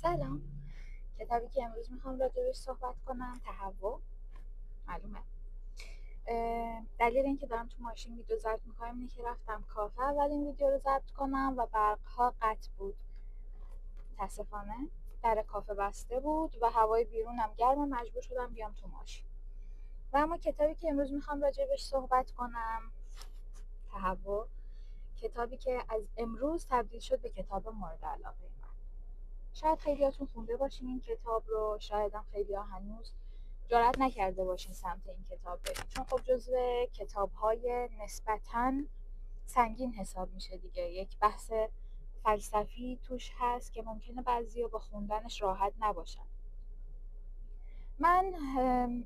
سلام. کتابی که امروز میخوام راجبش صحبت کنم تهوع. معلومه. دلیل اینکه دارم تو ماشین ویدیو ضبط میکنم اینه که رفتم کافه اولین ویدیو رو ضبط کنم و برقها قطع بود. متاسفانه در کافه بسته بود و هوای بیرونم گرم، مجبور شدم بیام تو ماشین. و اما کتابی که امروز میخوام راجبش صحبت کنم تهوع، کتابی که از امروز تبدیل شد به کتاب مورد علاقه من. شاید خیلیاتون خونده باشین این کتاب رو، شاید هم خیلی‌ها هنوز جرئت نکرده باشین سمت این کتاب برین، چون خب جزو کتاب‌های نسبتاً سنگین حساب میشه دیگه. یک بحث فلسفی توش هست که ممکنه بعضیا با خوندنش راحت نباشن. من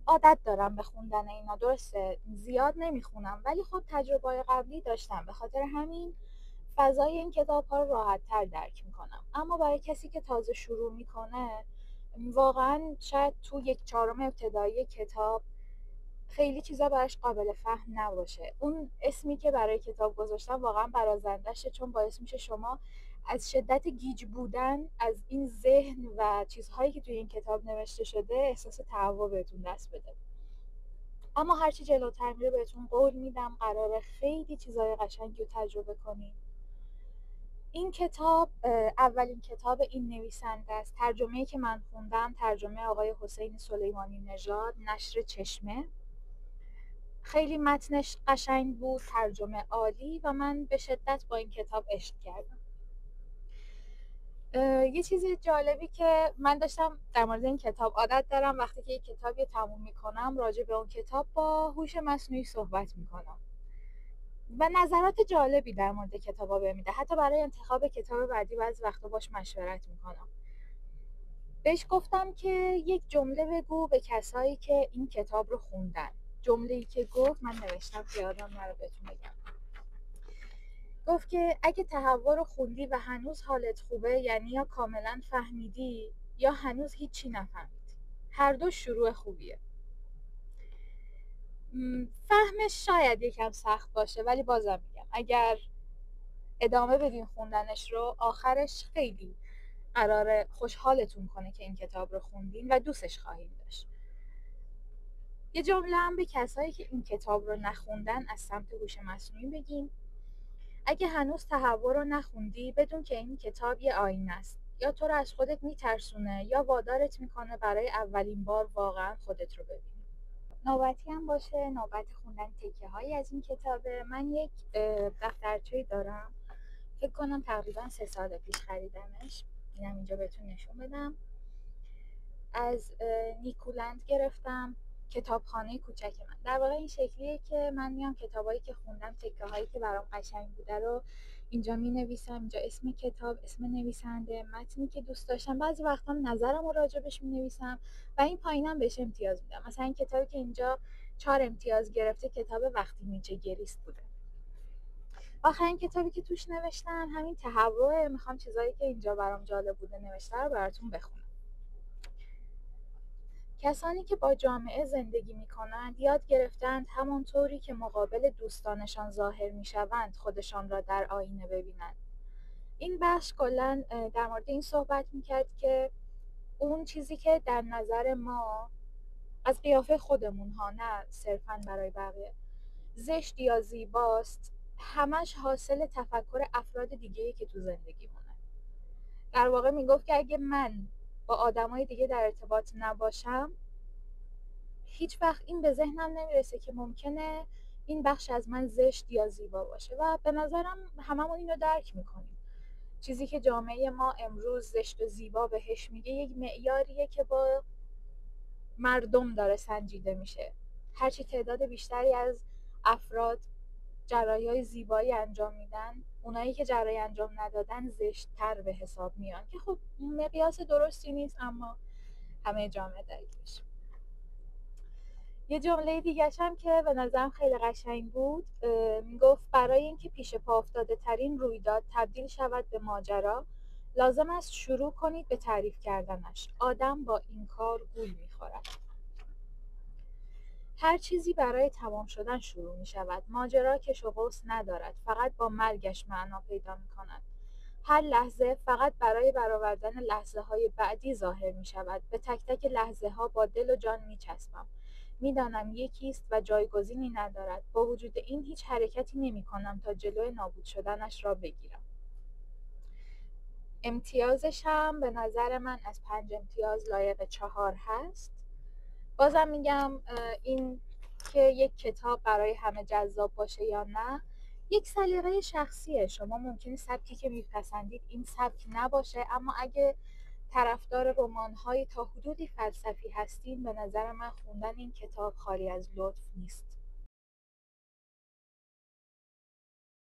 عادت دارم به خوندن اینا، درسته زیاد نمیخونم ولی خب تجربه قبلی داشتم، به خاطر همین فضای این کتاب ها رو راحت تر درک میکنم. اما برای کسی که تازه شروع میکنه، واقعا شاید تو 1/4 ابتدایی کتاب خیلی چیزا براش قابل فهم نباشه. اون اسمی که برای کتاب گذاشتم واقعا برازندشه، چون باعث میشه شما از شدت گیج بودن از این ذهن و چیزهایی که توی این کتاب نوشته شده احساس تهوع بهتون دست بده. اما هرچی جلوتر میره بهتون قول میدم قراره خیلی چیزای قشنگی رو تجربه کنید. این کتاب اولین کتاب این نویسنده است. ترجمه‌ای که من خوندم ترجمه آقای حسین سلیمانی نژاد، نشر چشمه. خیلی متنش قشنگ بود، ترجمه عالی و من به شدت با این کتاب عشق کردم. یه چیز جالبی که من داشتم در مورد این کتاب، عادت دارم وقتی که یک کتابی تموم میکنم راجع به اون کتاب با هوش مصنوعی صحبت میکنم و نظرات جالبی در مورد کتابا بهم میده. حتی برای انتخاب کتاب بعدی بعضی وقتا باش مشورت میکنم. بهش گفتم که یک جمله بگو به کسایی که این کتاب رو خوندن. جمله‌ای که گفت من نوشتم که یادم نره بهتون بگم. گفت که اگه تهوع رو خوندی و هنوز حالت خوبه، یعنی یا کاملا فهمیدی یا هنوز هیچی نفهمیدی. هر دو شروع خوبیه. فهمش شاید یکم سخت باشه ولی بازم میگم اگر ادامه بدین خوندنش رو، آخرش خیلی قراره خوشحالتون کنه که این کتاب رو خوندین و دوستش خواهید داشت. یه جمله هم به کسایی که این کتاب رو نخوندن از سمت هوش مصنوعی بگیم: اگه هنوز تهوع رو نخوندی، بدون که این کتاب یه آینه است. یا تو رو از خودت میترسونه یا وادارت میکنه برای اولین بار واقعا خودت رو ببینی. نوبتی هم باشه نوبت خوندن تکه هایی از این کتابه. من یک دفترچه‌ای دارم، فکر کنم تقریبا 3 سال پیش خریدمش. اینم اینجا بهتون نشون بدم. از نیکولند گرفتم، کتابخانه کوچک من. در واقع این شکلیه که من میام کتابایی که خوندم، تکه هایی که برام قشنگ بوده رو اینجا می نویسم. اینجا اسم کتاب، اسم نویسنده، متنی که دوست داشتم، بعضی وقتا نظرم رو راجبش می نویسم و این پایینم بهش امتیاز میدم. مثلا این کتابی که اینجا 4 امتیاز گرفته کتاب وقتی نیچه گریست بوده. آخرین کتابی که توش نوشتم همین تهوع. میخوام چیزایی که اینجا برام جالب بوده نوشته رو براتون بخونم. کسانی که با جامعه زندگی می‌کنند یاد گرفتند همانطوری که مقابل دوستانشان ظاهر می‌شوند خودشان را در آینه ببینند. این بخش کلاً در مورد این صحبت می‌کرد که اون چیزی که در نظر ما از قیافه خودمون ها، نه صرفاً برای بقیه، زشت یا زیباست، همش حاصل تفکر افراد دیگه‌ای که تو زندگیمونه. در واقع میگفت که اگه من با آدمای دیگه در ارتباط نباشم، هیچ وقت این به ذهنم نمیرسه که ممکنه این بخش از من زشت یا زیبا باشه و به نظرم هممون اینو درک میکنیم. چیزی که جامعه ما امروز زشت و زیبا بهش میگه یک معیاریه که با مردم داره سنجیده میشه. هرچی تعداد بیشتری از افراد جراحی‌های زیبایی انجام میدن، اونایی که جراحی انجام ندادن زشت‌تر به حساب میان، که خب مقیاس درستی نیست اما همه جامعه درگیرش. یه جمله دیگه‌ش هم که به نظرم خیلی قشنگ بود، میگفت برای اینکه پیش پا افتاده ترین رویداد تبدیل شود به ماجرا، لازم است شروع کنید به تعریف کردنش. آدم با این کار گول میخورد. هر چیزی برای تمام شدن شروع می شود. ماجرا کش و قوس ندارد، فقط با مرگش معنا پیدا می کند. هر لحظه فقط برای برآوردن لحظه‌های بعدی ظاهر می‌شود. به تک تک لحظه‌ها با دل و جان می‌چسبم. می‌دانم یکیست و جایگزینی ندارد. با وجود این هیچ حرکتی نمی‌کنم تا جلوی نابود شدنش را بگیرم. امتیازشم به نظر من از 5 امتیاز لایق 4 هست. بازم میگم این که یک کتاب برای همه جذاب باشه یا نه یک سلیقه شخصیه. شما ممکنه سبکی که میپسندید این سبک نباشه، اما اگه طرفدار رمان‌های تا حدودی فلسفی هستین، به نظر من خوندن این کتاب خالی از لطف نیست.